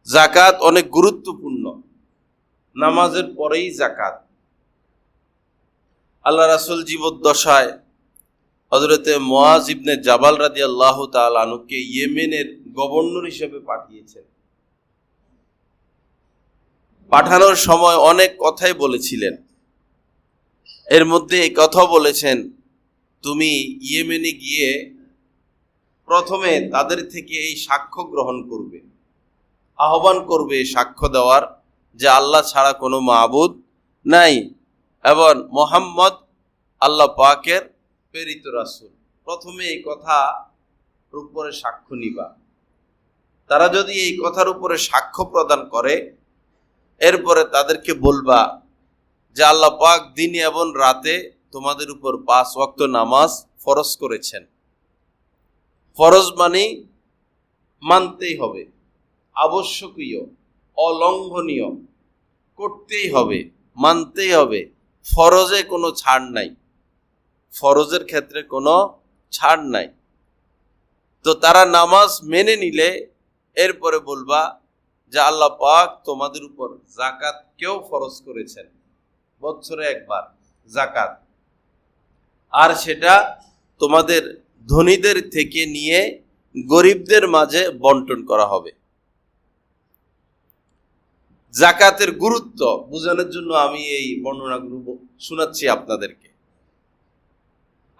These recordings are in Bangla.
জাকাত অনেক গুরুত্বপূর্ণ, নামাজের পরেই জাকাত। আল্লাহ রাসূল জীবদ্দশায় হযরতে মুআজ ইবনে জাবাল রাদিয়াল্লাহু তাআলা আনহুকে ইয়েমেনের গভর্নর হিসেবে পাঠিয়েছেন। পাঠানোর সময় অনেক কথাই বলেছিলেন। এর মধ্যে এই কথা বলেছেন, তুমি ইয়েমেনে গিয়ে প্রথমে তাদের থেকে এই সাক্ষ্য গ্রহণ করবে, আহ্বান করবে সাক্ষ্য দেওয়ার যে আল্লাহ ছাড়া কোনো মাবুদ নাই এবং মুহাম্মদ আল্লাহ পাকের প্রেরিত রাসূল। প্রথমে এই কথার উপরে সাক্ষ্য নিবা। তারা যদি এই কথার উপরে সাক্ষ্য প্রদান করে, এরপরে তাদেরকে বলবা যে আল্লাহ পাক দিনে এবং রাতে তোমাদের উপর 5 ওয়াক্ত নামাজ ফরজ করেছেন। ফরজ মানে মানতেই হবে, আবশ্যকীয়, অলঙ্ঘনীয়, করতেই হবে, মানতেই হবে। ফরজে কোনো ছাড় নাই, ফরজের ক্ষেত্রে কোনো ছাড় নাই। তো তারা নামাজ মেনে নিলে এরপরে বলবা যে আল্লাহ পাক তোমাদের উপর যাকাত কেউ ফরজ করেছেন, বছরে একবার যাকাত, আর সেটা তোমাদের ধনীদের থেকে নিয়ে গরিবদের মাঝে বন্টন করা হবে। যাকাতের গুরুত্ব বোঝানোর জন্য আমি এই বর্ণনাগুলো শোনাচ্ছি আপনাদেরকে।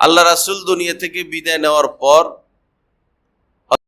আল্লাহ রাসূল দুনিয়া থেকে বিদায় নেওয়ার পর